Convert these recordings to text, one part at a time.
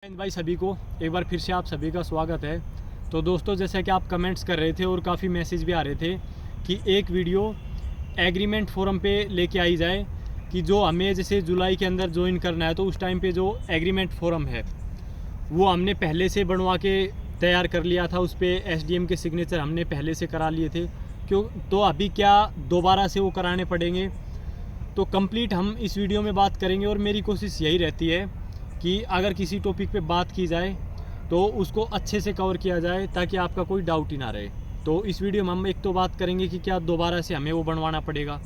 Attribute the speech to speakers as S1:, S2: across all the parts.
S1: भाई सभी को एक बार फिर से आप सभी का स्वागत है। तो दोस्तों, जैसा कि आप कमेंट्स कर रहे थे और काफ़ी मैसेज भी आ रहे थे कि एक वीडियो एग्रीमेंट फोरम पे लेके आई जाए कि जो हमें जैसे जुलाई के अंदर ज्वाइन करना है तो उस टाइम पे जो एग्रीमेंट फोरम है वो हमने पहले से बनवा के तैयार कर लिया था। उस पर एसडीएम के सिग्नेचर हमने पहले से करा लिए थे। क्यों तो अभी क्या दोबारा से वो कराने पड़ेंगे? तो कंप्लीट हम इस वीडियो में बात करेंगे और मेरी कोशिश यही रहती है कि अगर किसी टॉपिक पे बात की जाए तो उसको अच्छे से कवर किया जाए ताकि आपका कोई डाउट ही ना रहे। तो इस वीडियो में हम एक तो बात करेंगे कि क्या दोबारा से हमें वो बनवाना पड़ेगा,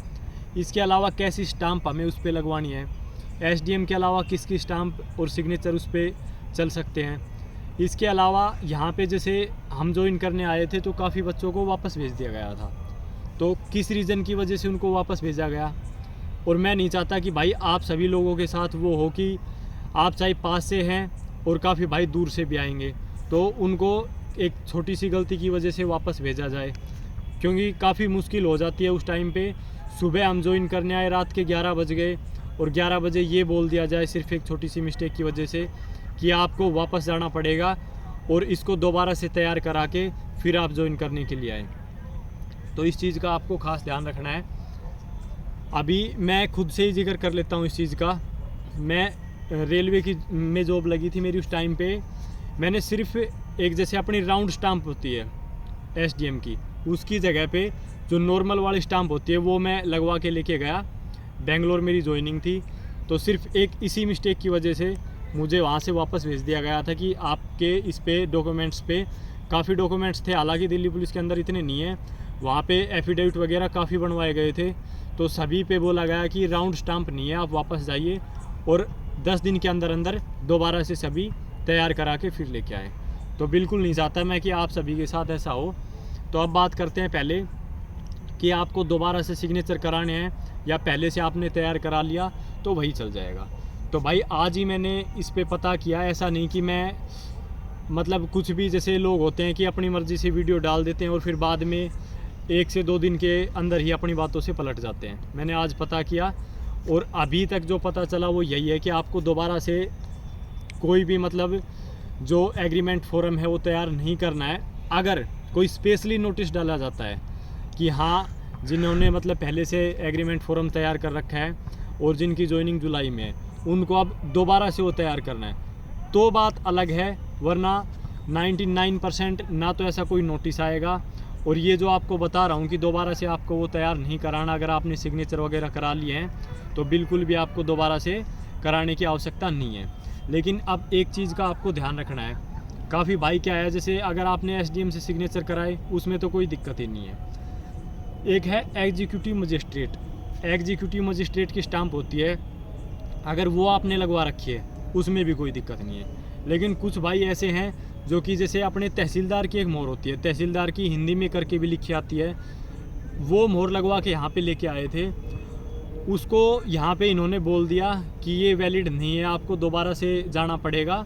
S1: इसके अलावा कैसी स्टाम्प हमें उस पर लगवानी है, एसडीएम के अलावा किसकी स्टाम्प और सिग्नेचर उस पर चल सकते हैं। इसके अलावा यहाँ पे जैसे हम ज्वाइन करने आए थे तो काफ़ी बच्चों को वापस भेज दिया गया था, तो किस रीज़न की वजह से उनको वापस भेजा गया। और मैं नहीं चाहता कि भाई आप सभी लोगों के साथ वो हो कि आप चाहे पास से हैं और काफ़ी भाई दूर से भी आएंगे तो उनको एक छोटी सी गलती की वजह से वापस भेजा जाए, क्योंकि काफ़ी मुश्किल हो जाती है उस टाइम पे। सुबह हम ज्वाइन करने आए, रात के 11 बज गए और 11 बजे ये बोल दिया जाए सिर्फ एक छोटी सी मिस्टेक की वजह से कि आपको वापस जाना पड़ेगा और इसको दोबारा से तैयार करा के फिर आप ज्वाइन करने के लिए आए। तो इस चीज़ का आपको ख़ास ध्यान रखना है। अभी मैं खुद से ही जिक्र कर लेता हूँ इस चीज़ का। मैं रेलवे की में जॉब लगी थी मेरी, उस टाइम पे मैंने सिर्फ एक जैसे अपनी राउंड स्टाम्प होती है एसडीएम की, उसकी जगह पे जो नॉर्मल वाली स्टाम्प होती है वो मैं लगवा के लेके गया। बेंगलोर मेरी ज्वाइनिंग थी, तो सिर्फ एक इसी मिस्टेक की वजह से मुझे वहाँ से वापस भेज दिया गया था कि आपके इस पे डॉक्यूमेंट्स पे काफ़ी डॉक्यूमेंट्स थे। हालांकि दिल्ली पुलिस के अंदर इतने नहीं है, वहाँ पे एफिडेविट वगैरह काफ़ी बनवाए गए थे, तो सभी पे बोला गया कि राउंड स्टाम्प नहीं है, आप वापस जाइए और 10 दिन के अंदर अंदर दोबारा से सभी तैयार करा के फिर लेके आए। तो बिल्कुल नहीं चाहता मैं कि आप सभी के साथ ऐसा हो। तो अब बात करते हैं पहले कि आपको दोबारा से सिग्नेचर कराने हैं या पहले से आपने तैयार करा लिया तो वही चल जाएगा। तो भाई आज ही मैंने इस पे पता किया, ऐसा नहीं कि मैं मतलब कुछ भी जैसे लोग होते हैं कि अपनी मर्ज़ी से वीडियो डाल देते हैं और फिर बाद में 1 से 2 दिन के अंदर ही अपनी बातों से पलट जाते हैं। मैंने आज पता किया और अभी तक जो पता चला वो यही है कि आपको दोबारा से कोई भी मतलब जो एग्रीमेंट फोरम है वो तैयार नहीं करना है। अगर कोई स्पेशली नोटिस डाला जाता है कि हाँ जिन्होंने मतलब पहले से एग्रीमेंट फोरम तैयार कर रखा है और जिनकी ज्वाइनिंग जुलाई में है उनको अब दोबारा से वो तैयार करना है तो बात अलग है, वरना 99% ना तो ऐसा कोई नोटिस आएगा। और ये जो आपको बता रहा हूँ कि दोबारा से आपको वो तैयार नहीं कराना, अगर आपने सिग्नेचर वगैरह करा लिए हैं तो बिल्कुल भी आपको दोबारा से कराने की आवश्यकता नहीं है। लेकिन अब एक चीज़ का आपको ध्यान रखना है, काफ़ी भाई क्या है जैसे अगर आपने एसडीएम से सिग्नेचर कराए उसमें तो कोई दिक्कत ही नहीं है। एक है एग्जीक्यूटिव मजिस्ट्रेट, एग्जीक्यूटिव मजिस्ट्रेट की स्टाम्प होती है, अगर वो आपने लगवा रखी है उसमें भी कोई दिक्कत नहीं है। लेकिन कुछ भाई ऐसे हैं जो कि जैसे अपने तहसीलदार की एक मोहर होती है, तहसीलदार की हिंदी में करके भी लिखी आती है, वो मोहर लगवा के यहाँ पे लेके आए थे। उसको यहाँ पे इन्होंने बोल दिया कि ये वैलिड नहीं है, आपको दोबारा से जाना पड़ेगा,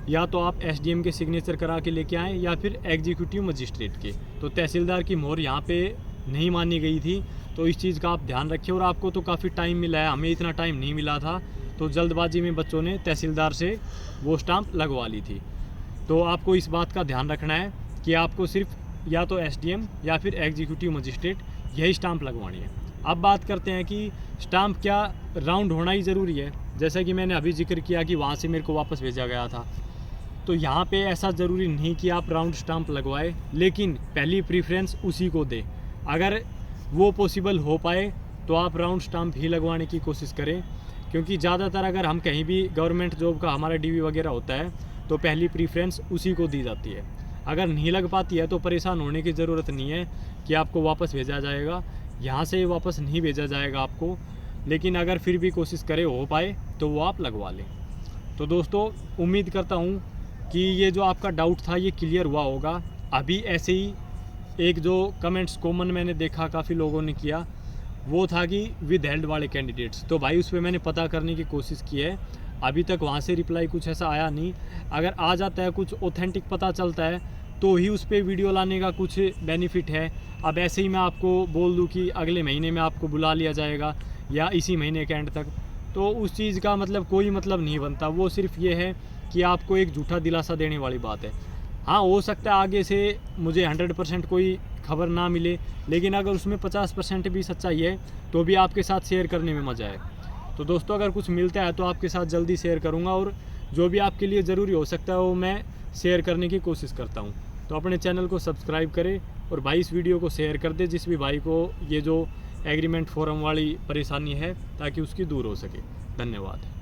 S1: या तो आप एसडीएम के सिग्नेचर करा के लेके आएँ या फिर एग्जीक्यूटिव मजिस्ट्रेट के। तो तहसीलदार की मोहर यहाँ पे नहीं मानी गई थी, तो इस चीज़ का आप ध्यान रखिए। और आपको तो काफ़ी टाइम मिला है, हमें इतना टाइम नहीं मिला था, तो जल्दबाजी में बच्चों ने तहसीलदार से वो स्टाम्प लगवा ली थी। तो आपको इस बात का ध्यान रखना है कि आपको सिर्फ या तो एसडीएम या फिर एग्जीक्यूटिव मजिस्ट्रेट यही स्टाम्प लगवानी है। अब बात करते हैं कि स्टाम्प क्या राउंड होना ही ज़रूरी है। जैसा कि मैंने अभी जिक्र किया कि वहाँ से मेरे को वापस भेजा गया था, तो यहाँ पे ऐसा ज़रूरी नहीं कि आप राउंड स्टाम्प लगवाए, लेकिन पहली प्रीफ्रेंस उसी को दे। अगर वो पॉसिबल हो पाए तो आप राउंड स्टाम्प ही लगवाने की कोशिश करें, क्योंकि ज़्यादातर अगर हम कहीं भी गवर्नमेंट जॉब का हमारा डीवी वगैरह होता है तो पहली प्रीफ्रेंस उसी को दी जाती है। अगर नहीं लग पाती है तो परेशान होने की ज़रूरत नहीं है कि आपको वापस भेजा जाएगा, यहाँ से वापस नहीं भेजा जाएगा आपको। लेकिन अगर फिर भी कोशिश करें हो पाए तो वो आप लगवा लें। तो दोस्तों, उम्मीद करता हूँ कि ये जो आपका डाउट था ये क्लियर हुआ होगा। अभी ऐसे ही एक जो कमेंट्स कॉमन मैंने देखा काफ़ी लोगों ने किया वो था कि विद हेल्ड वाले कैंडिडेट्स, तो भाई उस पर मैंने पता करने की कोशिश की है, अभी तक वहाँ से रिप्लाई कुछ ऐसा आया नहीं। अगर आ जाता है कुछ ऑथेंटिक पता चलता है तो ही उस पर वीडियो लाने का कुछ बेनिफिट है। अब ऐसे ही मैं आपको बोल दूं कि अगले महीने में आपको बुला लिया जाएगा या इसी महीने के एंड तक, तो उस चीज़ का मतलब कोई मतलब नहीं बनता। वो सिर्फ ये है कि आपको एक झूठा दिलासा देने वाली बात है। हाँ, हो सकता है आगे से मुझे 100% कोई खबर ना मिले, लेकिन अगर उसमें 50% भी सच्चाई है तो भी आपके साथ शेयर करने में मज़ा है। तो दोस्तों, अगर कुछ मिलता है तो आपके साथ जल्दी शेयर करूँगा, और जो भी आपके लिए ज़रूरी हो सकता है वो मैं शेयर करने की कोशिश करता हूँ। तो अपने चैनल को सब्सक्राइब करें और भाई इस वीडियो को शेयर कर दे जिस भी भाई को ये जो एग्रीमेंट फोरम वाली परेशानी है, ताकि उसकी दूर हो सके। धन्यवाद।